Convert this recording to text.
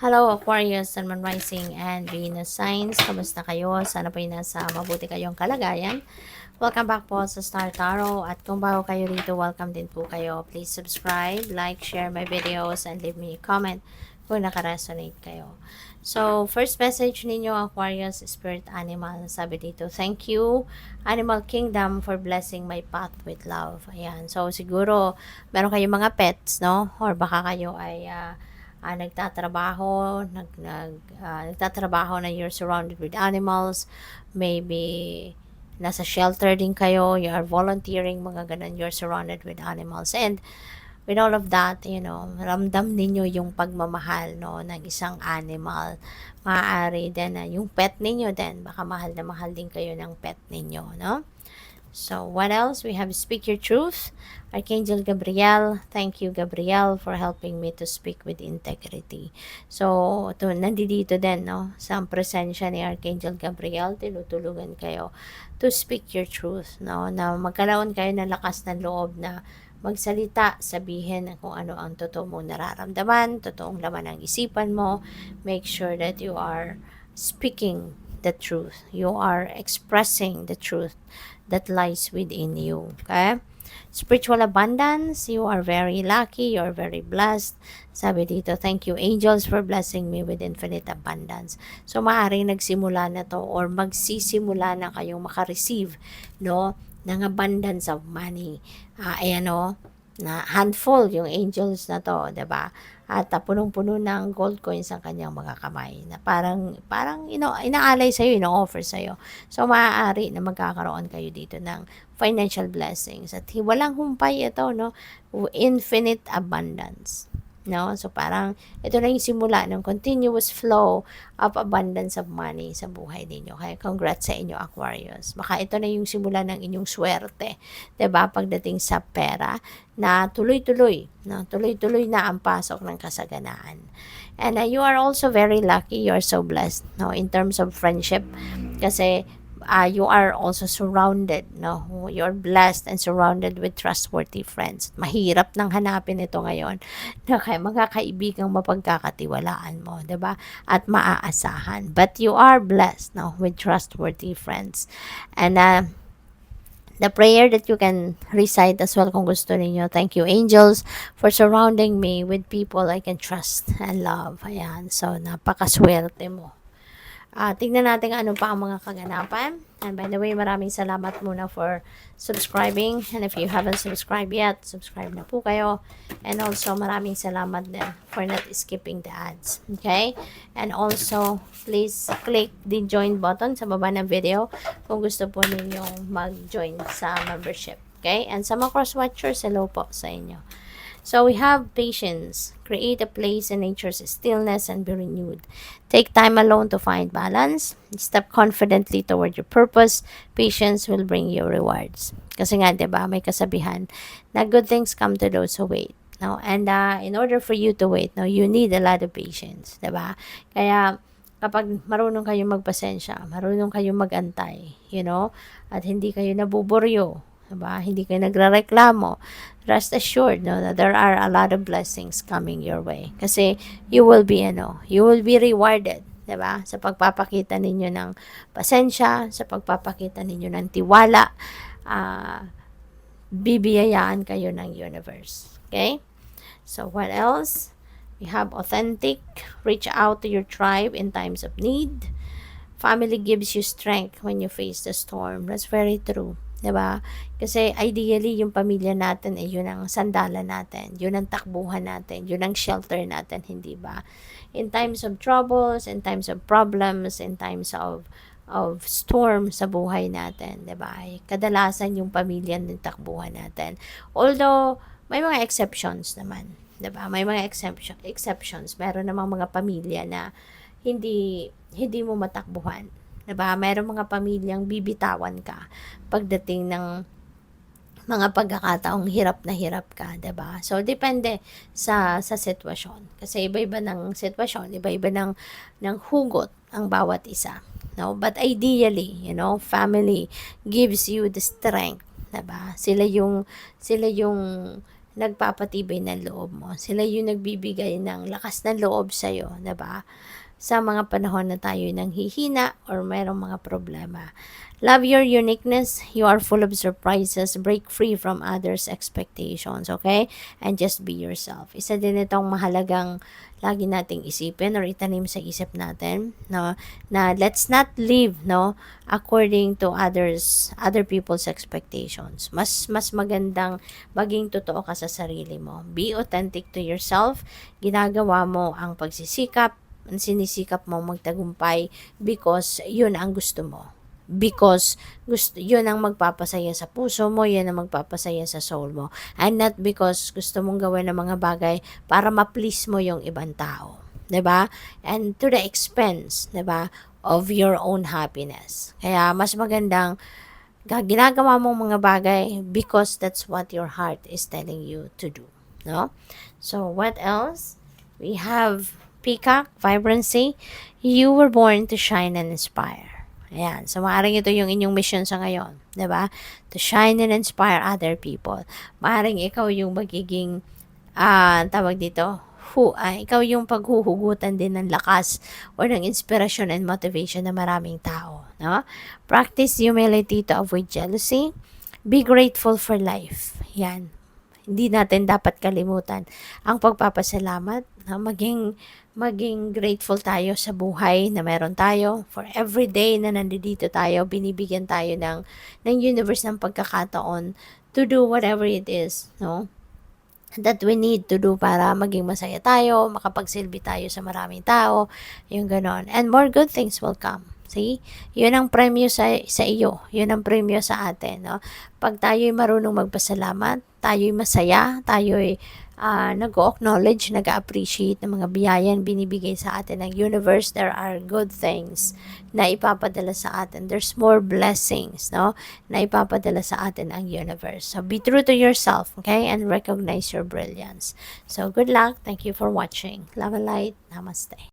Hello Aquarius, Sun, Moon, Rising, and Venus signs. Kamusta kayo? Sana po nasa mabuti kayong kalagayan. Welcome back po sa Star Tarot. At kung bago kayo dito, welcome din po kayo. Please subscribe, like, share my videos, and leave me a comment kung nakaresonate kayo. So, first message ninyo, Aquarius, Spirit Animal. Sabi dito, thank you, Animal Kingdom, for blessing my path with love. Ayan. So, siguro, meron kayong mga pets, no? Or baka kayo ay nagtatrabaho na you're surrounded with animals, maybe nasa shelter din kayo, you are volunteering, mga ganun, you're surrounded with animals. And with all of that, ramdam ninyo yung pagmamahal, no, ng isang animal. Maaari din na yung pet ninyo din, baka mahal na mahal din kayo ng pet ninyo, no? So, what else? We have Speak Your Truth. Archangel Gabriel. Thank you, Gabriel, for helping me to speak with integrity. So, nandito din, no? Sa presensya ni Archangel Gabriel, tinutulungan kayo to speak your truth, no? Na magkaroon kayo ng lakas ng loob na magsalita, sabihin kung ano ang totoo mong nararamdaman, totoong laman ng isipan mo. Make sure that you are speaking the truth. You are expressing the truth that lies within you. Okay? Spiritual abundance, you are very lucky, you are very blessed. Sabi dito, thank you angels for blessing me with infinite abundance. So, maaaring nagsimula na to or magsisimula na kayong makareceive, no, ng abundance of money. Ayan, no, na handful yung angels na to, 'di ba? At punong-puno ng gold coins ang kanyang mga kamay na parang inaalay sa iyo, ino-offer sa iyo. So maaari na magkakaroon kayo dito ng financial blessings at walang humpay ito, no? Infinite abundance. No? So parang ito na yung simula ng continuous flow of abundance of money sa buhay ninyo. Kaya congrats sa inyo, Aquarius. Baka ito na yung simula ng inyong swerte, 'di ba? Pagdating sa pera na tuloy-tuloy, no? Tuloy-tuloy na ang pasok ng kasaganaan. And you are also very lucky, you are so blessed, no, in terms of friendship kasi you are also surrounded, no? You're blessed and surrounded with trustworthy friends. Mahirap nang hanapin ito ngayon na mga kaibigang mapagkakatiwalaan mo, 'di ba? At maaasahan. But you are blessed, no, with trustworthy friends. And the prayer that you can recite as well kung gusto niyo. Thank you, angels, for surrounding me with people I can trust and love. Ayan. So, napakaswerte mo. Tingnan natin ano pa ang mga kaganapan. And by the way, maraming salamat muna for subscribing. And if you haven't subscribed yet, subscribe na po kayo. And also, maraming salamat din for not skipping the ads. Okay? And also, please click the join button sa baba ng video kung gusto po ninyong mag-join sa membership. Okay? And sa mga cross-watchers, hello po sa inyo. So we have patience. Create a place in nature's stillness and be renewed. Take time alone to find balance. Step confidently toward your purpose. Patience will bring you rewards. Kasi nga, 'di ba, may kasabihan na good things come to those who wait. No? And in order for you to wait, no, you need a lot of patience, 'di ba? Kaya kapag marunong kayong magpasensya, marunong kayong magantay, at hindi kayo nabuburyo, diba? Hindi kayo nagrereklamo, rest assured, no, that there are a lot of blessings coming your way. Kasi you will be rewarded, diba? Sa pagpapakita ninyo ng pasensya, sa pagpapakita ninyo ng tiwala, bibiyayaan kayo ng universe. Okay? So, what else? We have authentic, reach out to your tribe in times of need. Family gives you strength when you face the storm. That's very true. 'Di ba? Kasi ideally yung pamilya natin ay yun ang sandalan natin, yun ang takbuhan natin, yun ang shelter natin, hindi ba? In times of troubles, in times of problems, in times of storm sa buhay natin, 'di ba? Kadalasan yung pamilya ng takbuhan natin. Although may mga exceptions naman, 'di ba? May mga exceptions. Meron namang mga pamilya na hindi mo matakbuhan. 'Di ba? Mayroong mga pamilyang bibitawan ka pagdating ng mga pagkakataong hirap na hirap ka, 'di ba? So depende sa sitwasyon. Kasi iba-iba ng sitwasyon, iba-iba ng hugot ang bawat isa, no? But ideally, family gives you the strength, 'di ba? Sila yung nagpapatibay ng loob mo. Sila yung nagbibigay ng lakas ng loob sa'yo, 'di ba? Sa mga panahon na tayo nanghihina or merong mga problema. Love your uniqueness. You are full of surprises. Break free from others' expectations, okay? And just be yourself. Isa din itong mahalagang lagi nating isipin or itanim sa isip natin, no? Na let's not live, no, according to other people's expectations. Mas magandang maging totoo ka sa sarili mo. Be authentic to yourself. Ginagawa mo ang pagsisikap, sinisikap mo magtagumpay because yun ang gusto mo. Because yun ang magpapasaya sa puso mo, yun ang magpapasaya sa soul mo. And not because gusto mong gawin ng mga bagay para ma-please mo yung ibang tao. 'Di ba? And to the expense, 'di ba, of your own happiness. Kaya mas magandang ginagawa mong mga bagay because that's what your heart is telling you to do, no? So what else? We have Peacock, vibrancy. You were born to shine and inspire. Ayan. So, maaaring ito yung inyong mission sa ngayon. 'Di ba? To shine and inspire other people. Maaaring ikaw yung magiging, tawag dito, ikaw yung paghuhugutan din ng lakas or ng inspiration and motivation ng maraming tao. No? Practice humility to avoid jealousy. Be grateful for life. Yan. Hindi natin dapat kalimutan ang pagpapasalamat, na maging grateful tayo sa buhay na meron tayo. For every day na nandito tayo, binibigyan tayo ng universe ng pagkakataon to do whatever it is, no? That we need to do para maging masaya tayo, makapagsilbi tayo sa maraming tao, yung ganon. And more good things will come. See? Yun ang premyo sa iyo. Yun ang premyo sa atin, no? Pag tayo'y marunong magpasalamat, tayo'y masaya, tayo'y nag-acknowledge, nag-appreciate ng mga biyayan binibigay sa atin ng universe, there are good things na ipapadala sa atin. There's more blessings, no, na ipapadala sa atin ang universe. So, be true to yourself, okay? And recognize your brilliance. So, good luck. Thank you for watching. Love and light. Namaste.